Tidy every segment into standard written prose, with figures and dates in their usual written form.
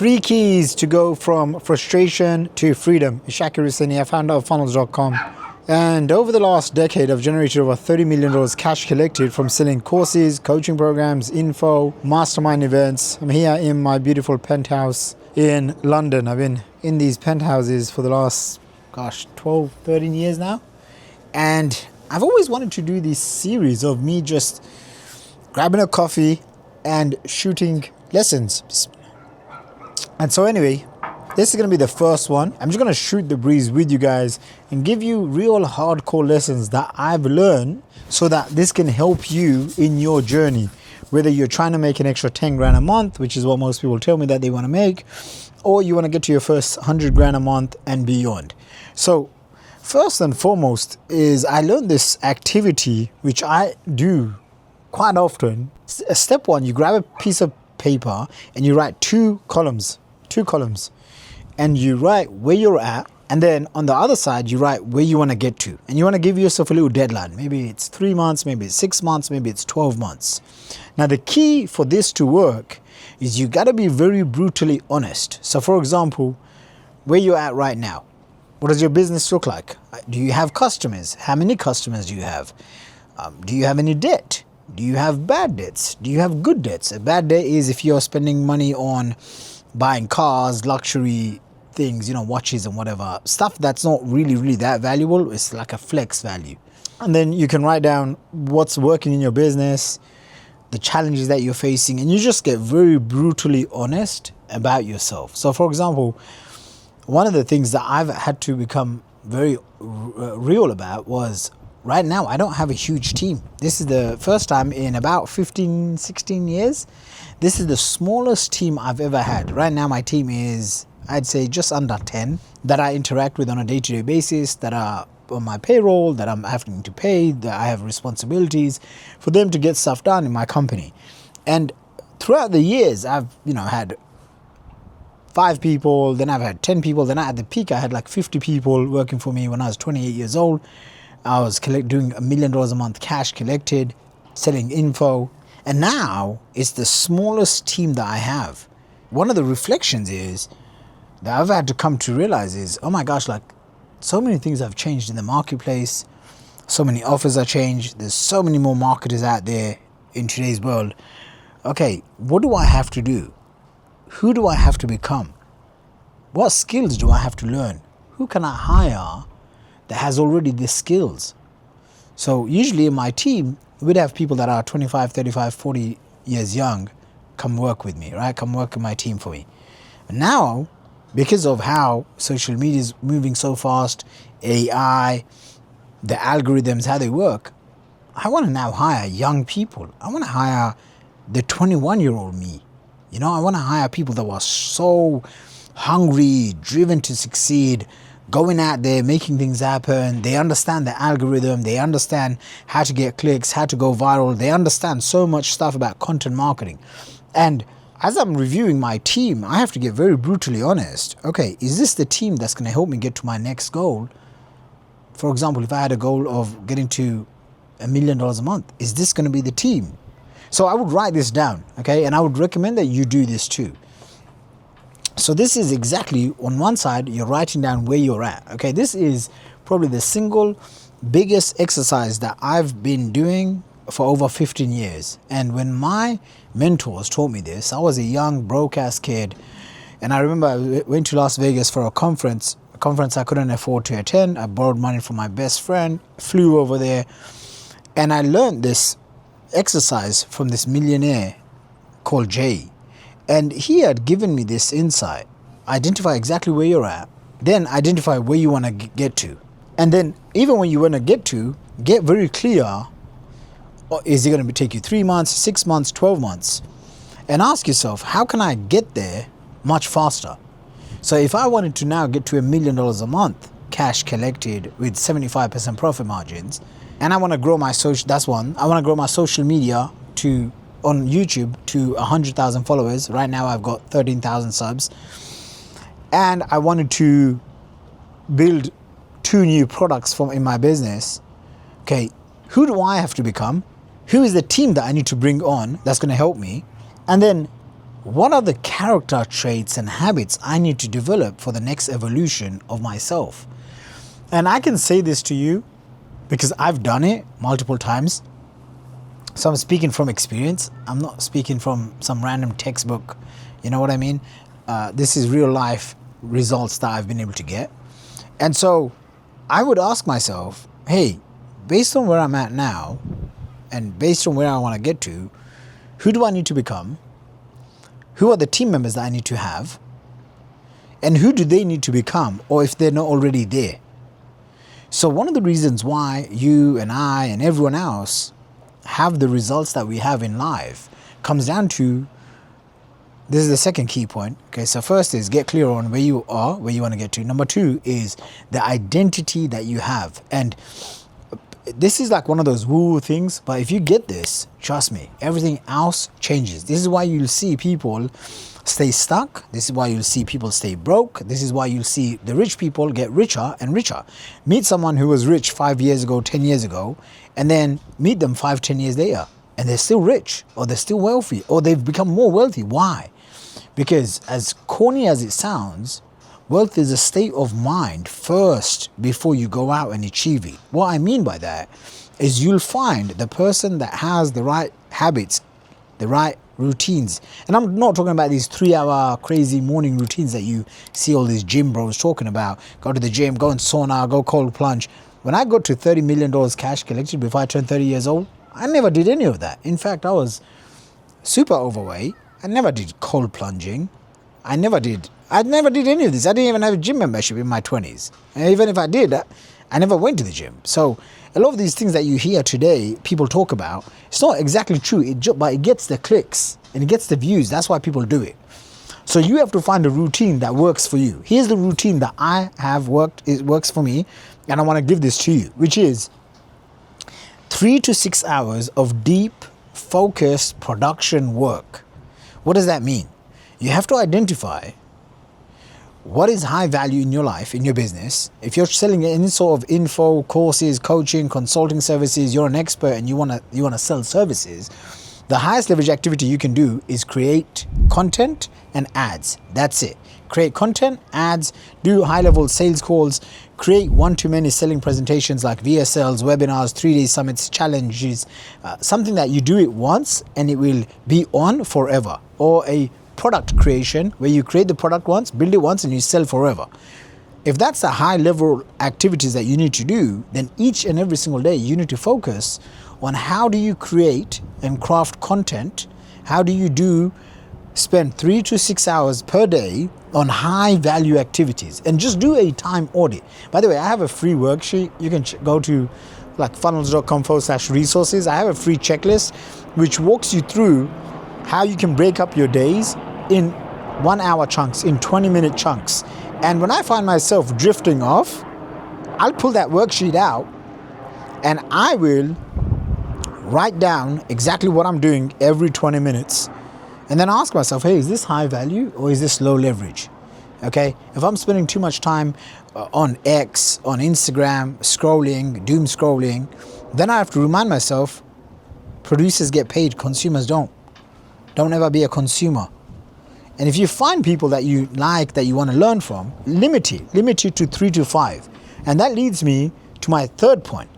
3 keys to go from frustration to freedom. Ishaki Husyin, founder of funnels.com. And over the last decade, I've generated over $30 million cash collected from selling courses, coaching programs, info, mastermind events. I'm here in my beautiful penthouse in London. I've been in these penthouses for the last, 12, 13 years now. And I've always wanted to do this series of me just grabbing a coffee and shooting lessons. And so anyway, this is going to be the first one. I'm just going to shoot the breeze with you guys and give you real hardcore lessons that I've learned so that this can help you in your journey. Whether you're trying to make an extra 10 grand a month, which is what most people tell me that they want to make, or you want to get to your first 100 grand a month and beyond. So first and foremost is I learned this activity, which I do quite often. Step one, you grab a piece of paper and you write two columns. And you write where you're at, and then on the other side you write where you want to get to, and you want to give yourself a little deadline. Maybe it's 3 months, maybe it's 6 months, maybe it's 12 months. Now the key for this to work is you got to be very brutally honest. So for example, where you're at right now, what does your business look like? Do you have customers? How many customers do you have? Do you have any debt? Do you have bad debts? Do you have good debts? A bad debt is if you're spending money on buying cars, luxury things, watches and whatever, stuff that's not really that valuable. It's like a flex value. And then you can write down what's working in your business, the challenges that you're facing, and you just get very brutally honest about yourself. So for example, one of the things that I've had to become very real about was right now I don't have a huge team. This is the first time in about 15, 16 years. This is the smallest team I've ever had. Right now my team is, I'd say, just under 10 that I interact with on a day-to-day basis, that are on my payroll, that I'm having to pay, that I have responsibilities for them to get stuff done in my company. And throughout the years, I've had 5 people, then I've had 10 people, then at the peak I had like 50 people working for me when I was 28 years old. I was doing $1 million a month cash collected, selling info. And now it's the smallest team that I have. One of the reflections is that I've had to come to realize is, oh my gosh, like so many things have changed in the marketplace. So many offers are changed. There's so many more marketers out there in today's world. Okay, what do I have to do? Who do I have to become? What skills do I have to learn? Who can I hire that has already the skills? So usually in my team, we'd have people that are 25, 35, 40 years young come work with me, right? Come work in my team for me. And now, because of how social media is moving so fast, AI, the algorithms, how they work, I want to now hire young people. I want to hire the 21-year-old me. I want to hire people that were so hungry, driven to succeed, going out there, making things happen. They understand the algorithm. They understand how to get clicks, how to go viral. They understand so much stuff about content marketing. And as I'm reviewing my team, I have to get very brutally honest. Okay, is this the team that's going to help me get to my next goal? For example, if I had a goal of getting to $1 million a month, is this going to be the team? So I would write this down, okay? And I would recommend that you do this too. So this is exactly, on one side, you're writing down where you're at. Okay, this is probably the single biggest exercise that I've been doing for over 15 years. And when my mentors taught me this, I was a young, broke-ass kid. And I remember I went to Las Vegas for a conference I couldn't afford to attend. I borrowed money from my best friend, flew over there, and I learned this exercise from this millionaire called Jay. And he had given me this insight. Identify exactly where you're at, then identify where you want to get to. And then even when you want to get very clear, is it going to take you 3 months, 6 months, 12 months? And ask yourself, how can I get there much faster? So if I wanted to now get to $1 million a month, cash collected with 75% profit margins, and I want to grow my social, that's one. I want to grow my social media on YouTube to 100,000 followers. Right now I've got 13,000 subs. And I wanted to build 2 new products in my business. Okay, who do I have to become? Who is the team that I need to bring on that's going to help me? And then what are the character traits and habits I need to develop for the next evolution of myself? And I can say this to you because I've done it multiple times. So I'm speaking from experience. I'm not speaking from some random textbook. You know what I mean? This is real life results that I've been able to get. And so I would ask myself, hey, based on where I'm at now and based on where I want to get to, who do I need to become? Who are the team members that I need to have? And who do they need to become, or if they're not already there? So one of the reasons why you and I and everyone else have the results that we have in life comes down to, this is the second key point. Okay, so first is get clear on where you are, where you want to get to. Number two is the identity that you have. And this is like one of those woo things, but if you get this, trust me, everything else changes. This is why you'll see people stay stuck. This is why you'll see people stay broke. This is why you'll see the rich people get richer and richer. Meet someone who was rich 5 years ago, 10 years ago, and then meet them 5-10 years later, and they're still rich, or they're still wealthy, or they've become more wealthy. Why? Because as corny as it sounds, wealth is a state of mind first before you go out and achieve it. What I mean by that is you'll find the person that has the right habits, the right routines. And I'm not talking about these 3-hour crazy morning routines that you see all these gym bros talking about. Go to the gym, go in sauna, go cold plunge. When I got to $30 million cash collected before I turned 30 years old, I never did any of that. In fact, I was super overweight. I never did cold plunging. I never did any of this. I didn't even have a gym membership in my 20s. And even if I did, I never went to the gym. So a lot of these things that you hear today, people talk about, it's not exactly true, but it gets the clicks and it gets the views. That's why people do it. So you have to find a routine that works for you. Here's the routine that I have worked, it works for me, and I want to give this to you, which is 3 to 6 hours of deep, focused production work. What does that mean? You have to identify what is high value in your life, in your business. If you're selling any sort of info, courses, coaching, consulting services, you're an expert and you want to sell services, the highest leverage activity you can do is create content and ads. That's it. Create content, ads, do high-level sales calls, create one-to-many selling presentations like VSLs, webinars, 3-day summits, challenges, something that you do it once and it will be on forever. Or a product creation where you create the product once, build it once, and you sell forever. If that's the high-level activities that you need to do, then each and every single day you need to focus on how do you create and craft content, how do you spend 3 to 6 hours per day on high value activities, and just do a time audit. By the way, I have a free worksheet. You can go to like funnels.com/resources. I have a free checklist which walks you through how you can break up your days in 1-hour chunks, in 20-minute chunks. And when I find myself drifting off, I'll pull that worksheet out and I will write down exactly what I'm doing every 20 minutes. And then ask myself, hey, is this high value or is this low leverage? Okay, if I'm spending too much time on X, on Instagram, scrolling, doom scrolling, then I have to remind myself, producers get paid, consumers don't. Don't ever be a consumer. And if you find people that you like, that you want to learn from, limit it to 3 to 5. And that leads me to my third point,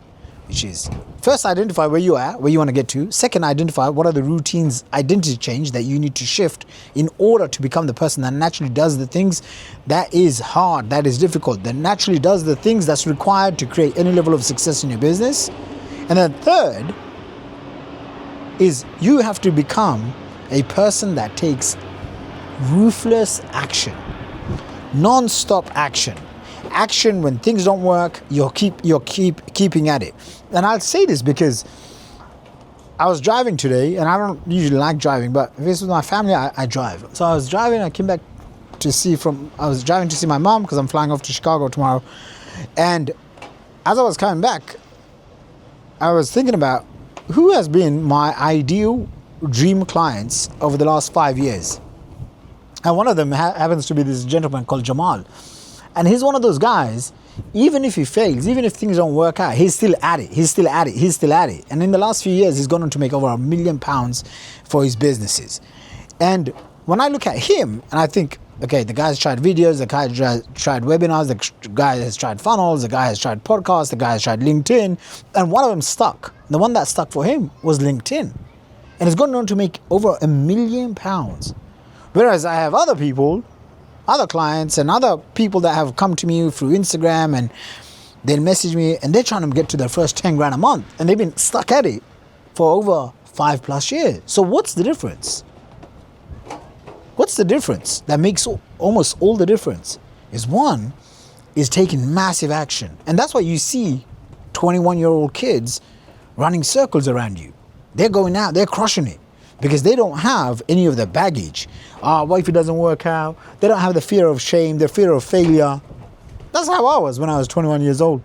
which is first, identify where you are, where you want to get to. Second, identify what are the routines, identity change that you need to shift in order to become the person that naturally does the things that is hard, that is difficult, that naturally does the things that's required to create any level of success in your business. And then third is you have to become a person that takes ruthless action, non-stop action. Action when things don't work, you're keeping at it. And I'll say this because I was driving today, and I don't usually like driving, but if it's with my family, I drive. So I was driving, I came back I was driving to see my mom because I'm flying off to Chicago tomorrow. And as I was coming back, I was thinking about who has been my ideal dream clients over the last 5 years. And one of them happens to be this gentleman called Jamal. And he's one of those guys, even if he fails, even if things don't work out, he's still at it. And in the last few years, he's gone on to make over £1 million for his businesses. And when I look at him and I think, okay, the guy's tried videos, the guy tried webinars, the guy has tried funnels, the guy has tried podcasts, the guy has tried LinkedIn, and one of them stuck. The one that stuck for him was LinkedIn. And it's gone on to make over £1 million. Whereas I have other people, other clients and other people that have come to me through Instagram and they'll message me and they're trying to get to their first 10 grand a month and they've been stuck at it for over 5+ years. So what's the difference? What's the difference that makes almost all the difference? Is one is taking massive action. And that's why you see 21-year-old kids running circles around you. They're going out, they're crushing it because they don't have any of the baggage. What if it doesn't work out? They don't have the fear of shame, the fear of failure. That's how I was when I was 21 years old.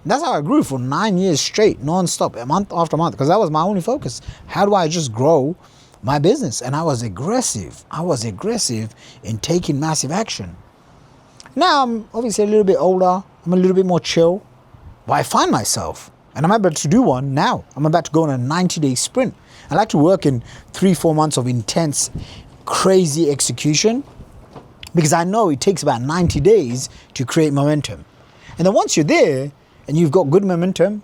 That's how I grew for 9 years straight, non-stop, month after month, because that was my only focus. How do I just grow my business? And I was aggressive. I was aggressive in taking massive action. Now I'm obviously a little bit older. I'm a little bit more chill. But I find myself, and I'm about to do one now. I'm about to go on a 90-day sprint. I like to work in 3-4 months of intense, crazy execution because I know it takes about 90 days to create momentum. And then once you're there and you've got good momentum,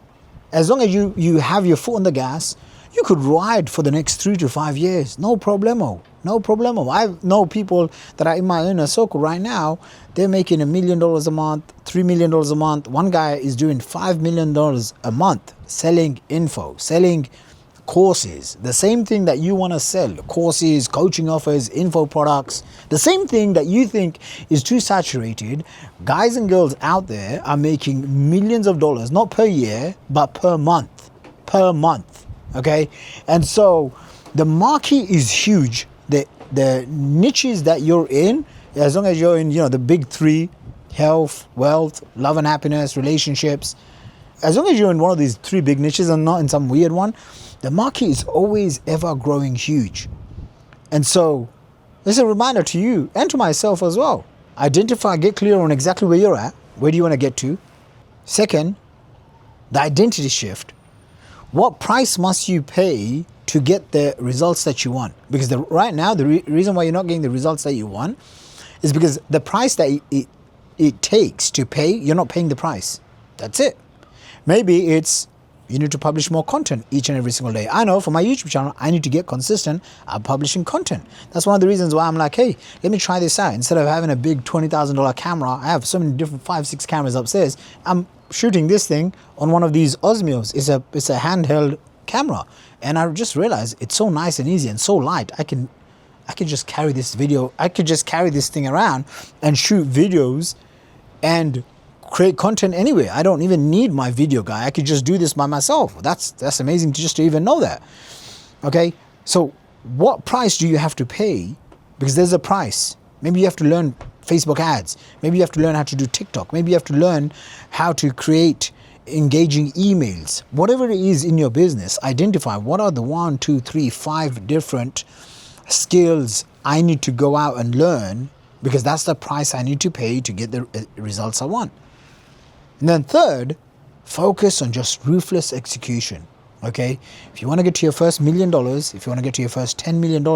as long as you have your foot on the gas, you could ride for the next 3 to 5 years. No problemo. No problemo. I know people that are in my inner circle right now. They're making $1 million a month, $3 million a month. One guy is doing $5 million a month selling info, selling courses. The same thing that you want to sell, courses, coaching offers, info products. The same thing that you think is too saturated. Guys and girls out there are making millions of dollars, not per year, but per month. Per month. Okay? And so the market is huge. The niches that you're in, as long as you're in, the big three, health, wealth, love and happiness, relationships, as long as you're in one of these 3 big niches and not in some weird one, the market is always ever growing huge. And so this is a reminder to you and to myself as well. Identify, get clear on exactly where you're at. Where do you want to get to? Second, the identity shift. What price must you pay to get the results that you want? Because right now, the reason why you're not getting the results that you want is because the price that it takes to pay, you're not paying the price. That's it. Maybe it's you need to publish more content each and every single day. I know for my YouTube channel, I need to get consistent at publishing content. That's one of the reasons why I'm like, hey, let me try this out. Instead of having a big $20,000 camera, I have so many different 5-6 cameras upstairs. I'm shooting this thing on one of these Osmos. It's a handheld camera. And I just realized it's so nice and easy and so light. I can just carry this video. I could just carry this thing around and shoot videos and create content anyway. I don't even need my video guy. I could just do this by myself. That's amazing to even know that. Okay, so what price do you have to pay? Because there's a price. Maybe you have to learn Facebook ads. Maybe you have to learn how to do TikTok. Maybe you have to learn how to create engaging emails. Whatever it is in your business, identify what are the 1, 2, 3, 5 different skills I need to go out and learn, because that's the price I need to pay to get the results I want. And then third, focus on just ruthless execution. Okay? If you want to get to your first $1 million, if you want to get to your first $10 million,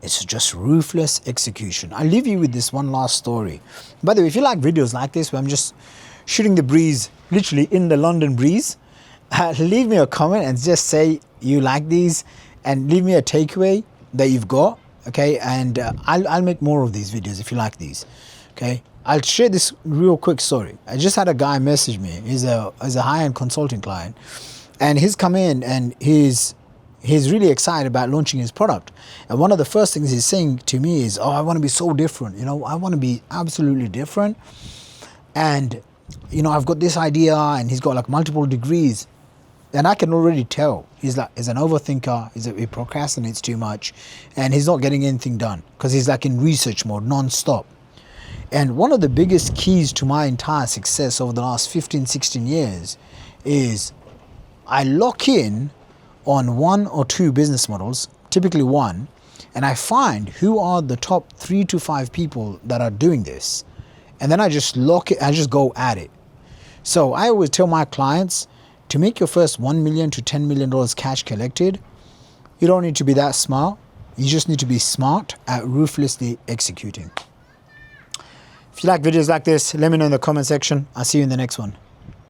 it's just ruthless execution. I'll leave you with this one last story. By the way, if you like videos like this, where I'm just shooting the breeze, literally in the London breeze, leave me a comment and just say you like these and leave me a takeaway that you've got. Okay? And I'll make more of these videos if you like these. Okay? I'll share this real quick story. I just had a guy message me. He's a high-end consulting client, and he's come in and he's really excited about launching his product. And one of the first things he's saying to me is, "Oh, I want to be so different. I want to be absolutely different. And I've got this idea." And he's got like multiple degrees, and I can already tell he's an overthinker. He procrastinates too much, and he's not getting anything done because he's like in research mode non-stop. And one of the biggest keys to my entire success over the last 15, 16 years is I lock in on 1 or 2 business models, typically 1, and I find who are the top 3 to 5 people that are doing this. And then I just lock it, I just go at it. So I always tell my clients, to make your first $1 million to $10 million cash collected, You don't need to be that smart. You just need to be smart at ruthlessly executing. If you like videos like this, let me know in the comment section. I'll see you in the next one.